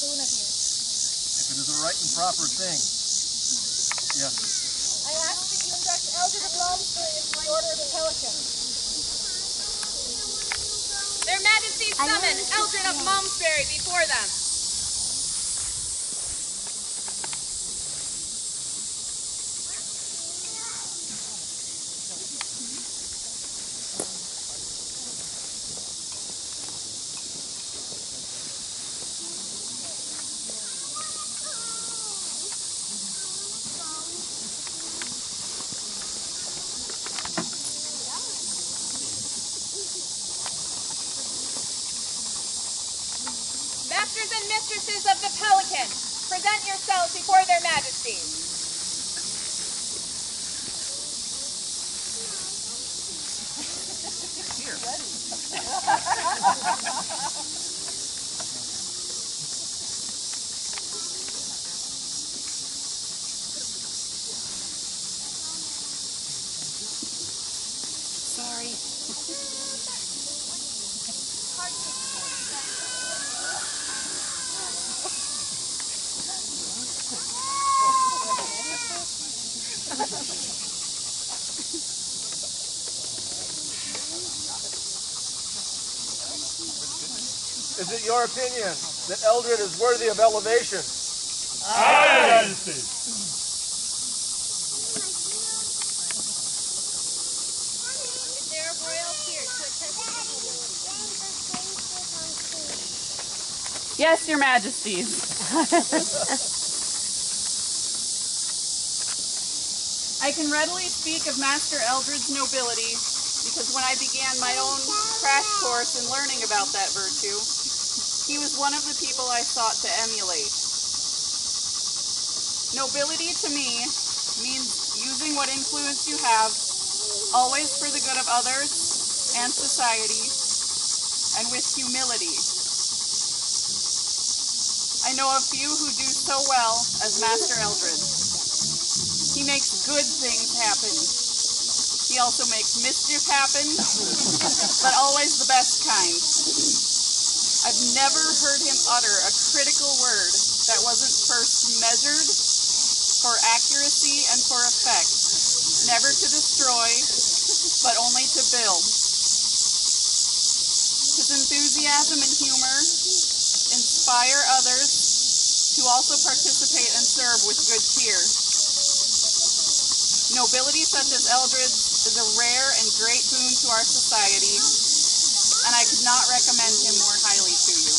If it is a right and proper thing. Yes. I ask that you induct Eldred of Malmesbury into the Order of the Pelican. Their Majesties summon Eldred of Malmesbury before them. Masters and mistresses of the Pelican, present yourselves before their Majesties. Sorry. Is it your opinion that Eldred is worthy of elevation? Aye, Majesty. Is there a royal peer to attest to his nobility? Yes, Your Majesties. I can readily speak of Master Eldred's nobility because when I began my own crash course in learning about that virtue, he was one of the people I sought to emulate. Nobility to me means using what influence you have, always for the good of others and society, and with humility. I know a few who do so well as Master Eldred. He makes good things happen. He also makes mischief happen, but always the best kind. I've never heard him utter a critical word that wasn't first measured for accuracy and for effect, never to destroy, but only to build. His enthusiasm and humor inspire others to also participate and serve with good cheer. Nobility such as Eldred's is a rare and great boon to our society, and I could not recommend him more highly to you.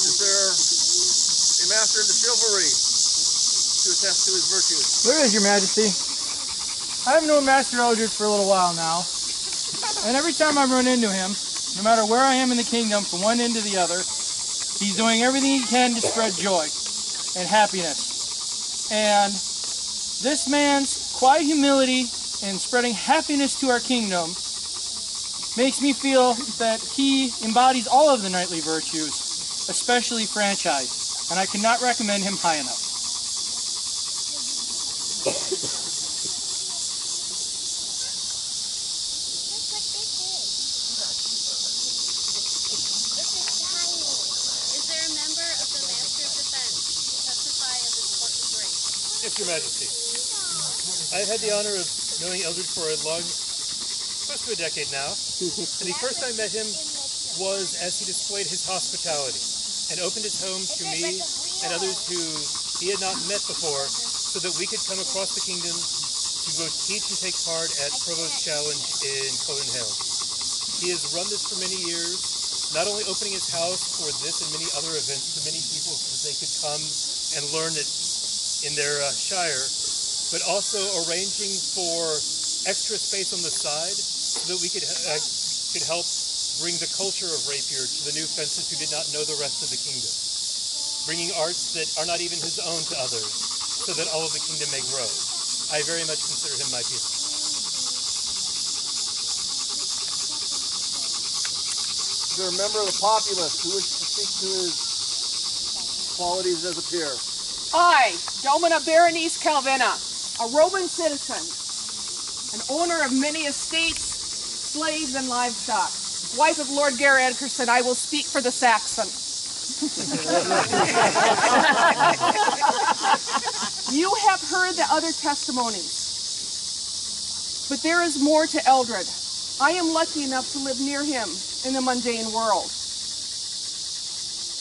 Is there a master of the chivalry to attest to his virtues? There is, Your Majesty. I've known Master Eldred for a little while now, and every time I run into him, no matter where I am in the kingdom, from one end to the other, he's doing everything he can to spread joy and happiness. And this man's quiet humility in spreading happiness to our kingdom makes me feel that he embodies all of the knightly virtues, especially franchise, and I cannot recommend him high enough. Is there a member of the Master of Defense to testify of his courtly grace? Yes, Your Majesty. I've had the honor of knowing Eldred for a long, close to a decade now, and the first I met him was as he displayed his hospitality and opened his home to me and others who he had not met before so that we could come across the kingdom to both teach and take part at Provost Challenge in Cullen Hill. He has run this for many years, not only opening his house for this and many other events to many people so that they could come and learn it in their shire, but also arranging for extra space on the side so that we could help bring the culture of rapier to the new fences who did not know the rest of the kingdom, bringing arts that are not even his own to others so that all of the kingdom may grow. I very much consider him my peer. Is there a member of the populace who wishes to speak to his qualities as a peer? I, Domina Berenice Calvina, a Roman citizen, an owner of many estates, slaves, and livestock, wife of Lord Gare Edgerson, I will speak for the Saxon. You have heard the other testimonies, but there is more to Eldred. I am lucky enough to live near him in the mundane world.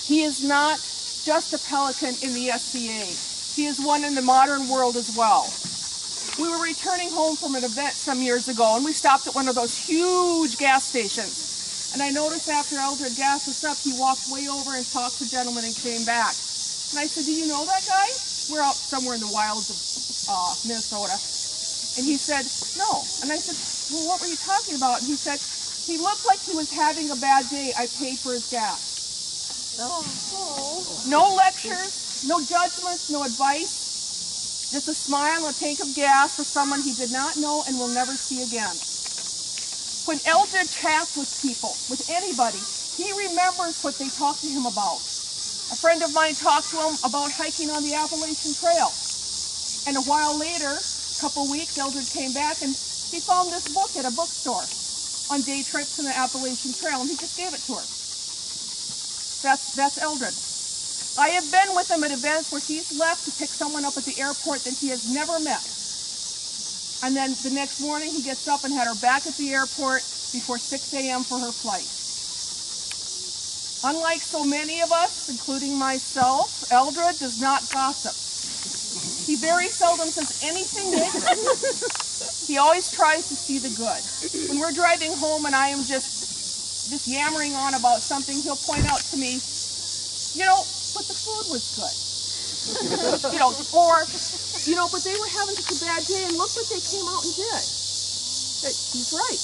He is not just a pelican in the SCA. He is one in the modern world as well. We were returning home from an event some years ago, and we stopped at one of those huge gas stations. And I noticed after Eldred gassed us up, he walked way over and talked to a gentleman and came back. And I said, do you know that guy? We're out somewhere in the wilds of Minnesota. And he said, no. And I said, well, what were you talking about? And he said, he looked like he was having a bad day. I paid for his gas. No lectures, no judgments, no advice. Just a smile and a tank of gas for someone he did not know and will never see again. When Eldred chats with people, with anybody, he remembers what they talk to him about. A friend of mine talked to him about hiking on the Appalachian Trail. And a while later, a couple weeks, Eldred came back and he found this book at a bookstore on day trips in the Appalachian Trail, and he just gave it to her. That's Eldred. I have been with him at events where he's left to pick someone up at the airport that he has never met. And then the next morning he gets up and had her back at the airport before 6 a.m. for her flight. Unlike so many of us, including myself, Eldred does not gossip. He very seldom says anything negative. He always tries to see the good. When we're driving home and I am just yammering on about something, he'll point out to me, you know, but the food was good. But they were having such a bad day, and look what they came out and did. He's right.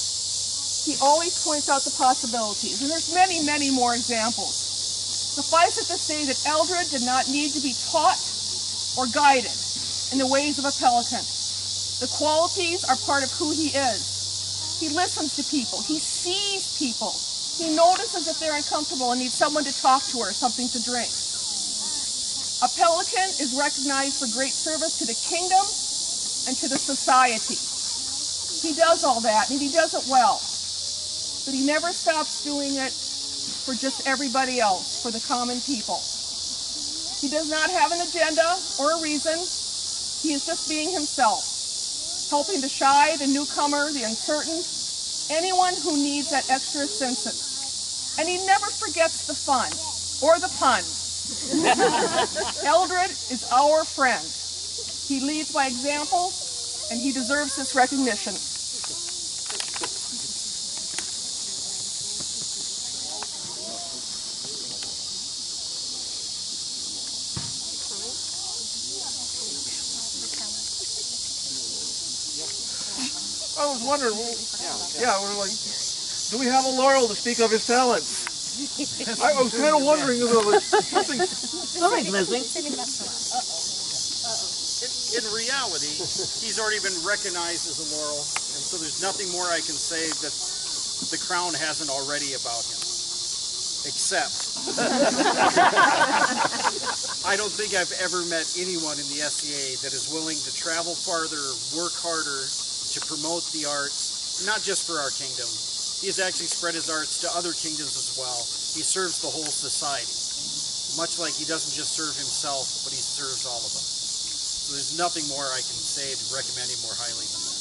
He always points out the possibilities, and there's many, many more examples. Suffice it to say that Eldred did not need to be taught or guided in the ways of a pelican. The qualities are part of who he is. He listens to people. He sees people. He notices if they're uncomfortable and needs someone to talk to or something to drink. A pelican is recognized for great service to the kingdom and to the society. He does all that, and he does it well. But he never stops doing it for just everybody else, for the common people. He does not have an agenda or a reason. He is just being himself, helping the shy, the newcomer, the uncertain, anyone who needs that extra assistance. And he never forgets the fun or the puns. Eldred is our friend. He leads by example, and he deserves this recognition. I was wondering, we're like, do we have a Laurel to speak of his talents? I was kind of wondering if there was something. Something's missing. In reality, he's already been recognized as a Laurel, and so there's nothing more I can say that the crown hasn't already about him. Except, I don't think I've ever met anyone in the SCA that is willing to travel farther, work harder, to promote the arts, not just for our kingdom. He has actually spread his arts to other kingdoms as well. He serves the whole society. Much like he doesn't just serve himself, but he serves all of them. So there's nothing more I can say to recommend him more highly than that.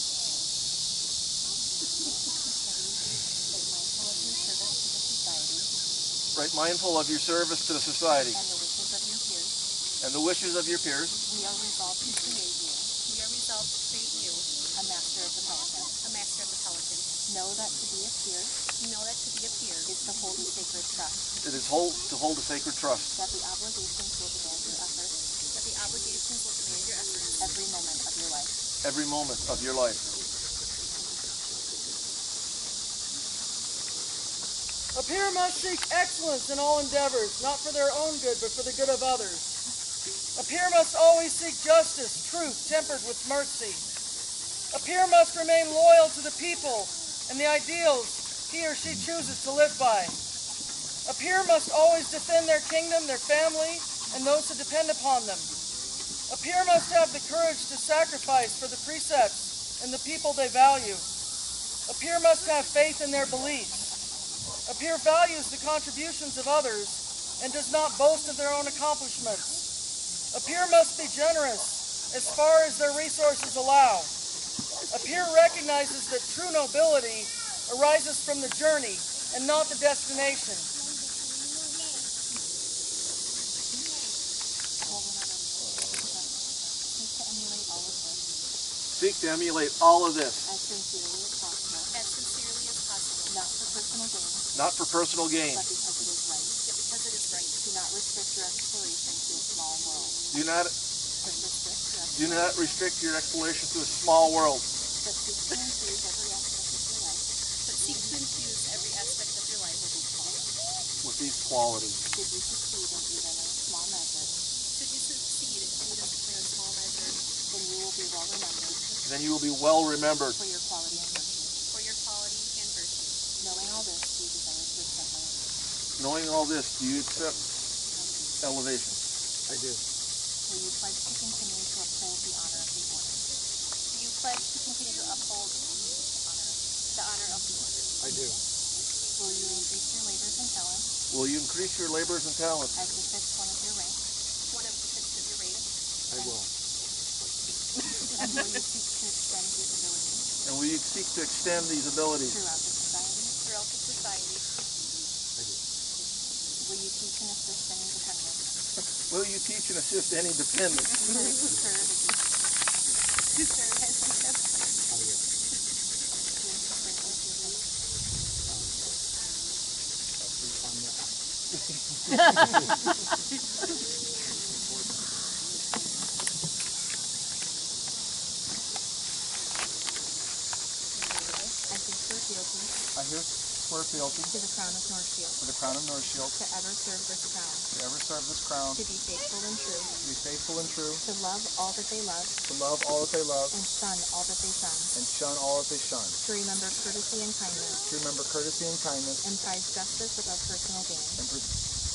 Right, mindful of your service to the society. And the wishes of your peers. And the wishes of your peers. We are resolved to create you. We are resolved to create you. A master of the pelican. A master of the pelican. Know that to be a peer. Know that to be a peer is to hold a sacred trust. It is to hold a sacred trust. That the obligations will demand your effort. That the obligations will demand your effort. Every moment of your life. Every moment of your life. A peer must seek excellence in all endeavors, not for their own good, but for the good of others. A peer must always seek justice, truth, tempered with mercy. A peer must remain loyal to the people and the ideals he or she chooses to live by. A peer must always defend their kingdom, their family, and those who depend upon them. A peer must have the courage to sacrifice for the precepts and the people they value. A peer must have faith in their beliefs. A peer values the contributions of others and does not boast of their own accomplishments. A peer must be generous as far as their resources allow. A peer recognizes that true nobility arises from the journey and not the destination. Seek to emulate all of this. As sincerely as possible. As sincerely as possible. Not for personal gain. Not for personal gain. But because it is right. Yet because it is right. Do not restrict your exploration to a small world. Do not restrict your exploration to a small world. But seek to infuse every aspect of your life. But seek to infuse every aspect of your life with these qualities. Should you succeed in even a small measure. Should you succeed even in a small measure. Then you will be well remembered. Then you will be well remembered. For your quality and virtue. For your quality and virtue. Knowing all this, do you desire to accept elevation? Knowing all this, do you accept elevation? I do. Will you pledge to continue to uphold the honor of the order? Do you pledge to continue to uphold the honor of the order? I do. Will you increase your labors and talents? Will you increase your labors and talents? As befits one of your rank? One of the befits of your rank? I will. And will you seek to extend these abilities? And will you seek to extend these abilities? Throughout the society? Throughout the society. I do. Will you teach and assist any dependents? Will you teach and assist any dependents? To serve as I will. I here swear fealty to the crown of Northshield. To the crown of Northshield. To ever serve this crown. To ever serve this crown. To be faithful and true. To be faithful and true. To love all that they love. To love all that they love. And shun all that they shun. And shun all that they shun. To remember courtesy and kindness. To remember courtesy and kindness. And prize justice above personal gain. And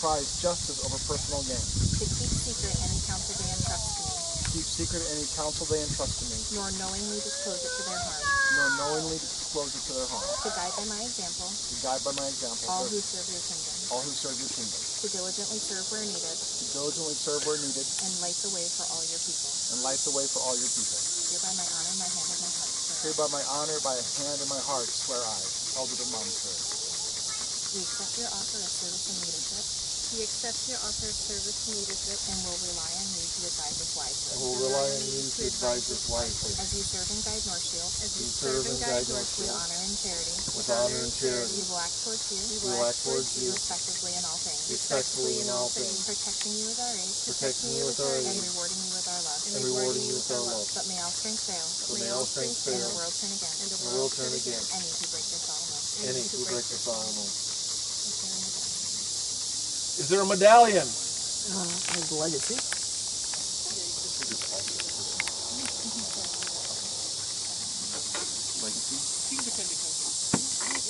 prize justice over personal gain. To keep secret any counsel they entrust to me. Keep secret any counsel they entrust to me. Nor knowingly disclose it to their harm. Nor knowingly disclose it to their harm. To guide by my example. To guide by my example. All who serve your kingdom. All who serve your kingdom. To diligently serve where needed. To diligently serve where needed. And light the way for all your people. And light the way for all your people. Hereby my honor, my hand, and my heart. Hereby my honor, by a hand and my heart, swear I, Elder of Malmsbury. We accept your offer of service and leadership. We accept your offer of service and leadership and will rely on you to advise us wisely. And will rely on you to advise us wisely. As you serve and guide Northshield. As you serve and guide Northshield. With honor and charity. With honor and charity. We will act towards you. We will act towards you. Respectively in all things. Respectfully in all things. Protecting you with our aid. Protecting you with our aid. And rewarding you with our love. And rewarding you with our love. But may all strength fail. But may all strength fail. And the world turn again. And the world turn again. Any who break their solemn oath. Any who break their solemn oath. Is there a medallion? The legacy.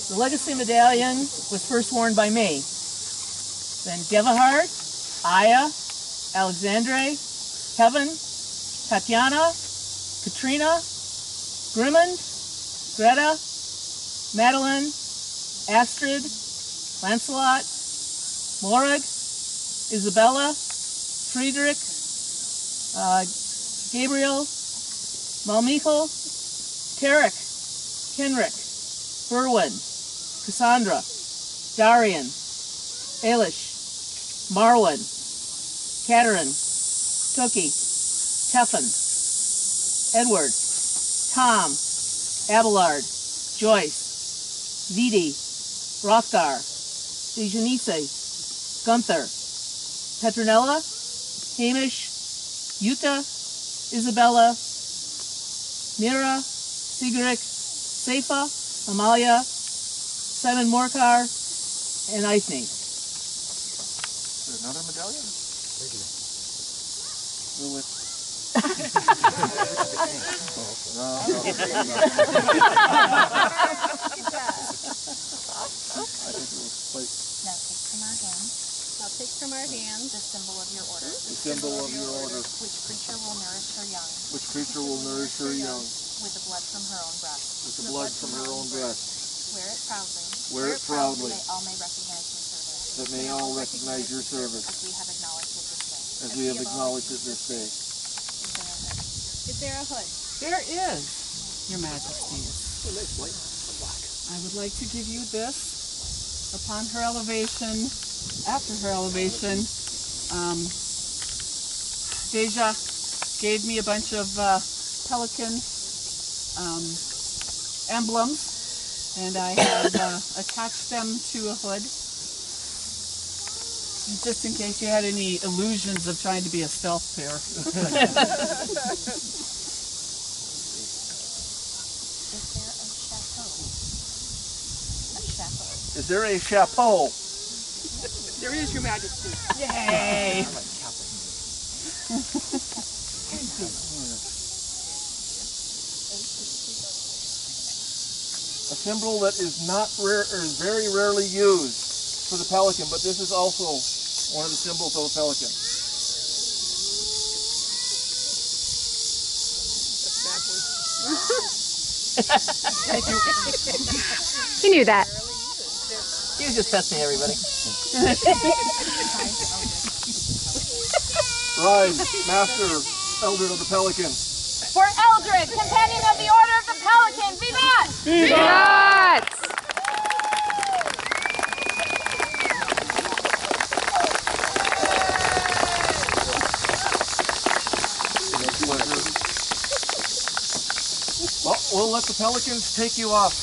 The legacy medallion was first worn by me. Then Gevahard, Aya, Alexandre, Kevin, Tatiana, Katrina, Grimond, Greta, Madeline, Astrid, Lancelot, Morag, Isabella, Friedrich, Gabriel, Malmichael, Tarek, Kenrick, Berwin, Cassandra, Darian, Elish, Marwin, Katerin, Tookie, Teffin, Edward, Tom, Abelard, Joyce, Vidi, Rothgar, Dejanice, Gunther, Petronella, Hamish, Yuta, Isabella, Mira, Sigrid, Seifa, Amalia, Simon Morcar, and Eithne. Is there another medallion? Thank you. We'll let... Now take from our hands the symbol of your order. The symbol of your order. Which creature will nourish her young. Which creature will nourish her young. With the blood from her own breast. With the blood from her own breast. Wear it proudly. That may all recognize your service. That may all recognize your service. As we have acknowledged it this day. Is there a hood? There is, Your Majesties. I would like to give you this. Upon her elevation, after her elevation, Deja gave me a bunch of pelican emblems, and I have attached them to a hood, just in case you had any illusions of trying to be a stealth pair. Is there a chapeau? There is, Your Majesty. Yay! A symbol that is not rare, or is very rarely used for the pelican, but this is also one of the symbols of a pelican. Thank you. You knew that. He was just testing everybody. Rise, Master Eldred of the Pelican. For Eldred, companion of the Order of the Pelican, vivat! Vivat! Well, we'll let the pelicans take you off.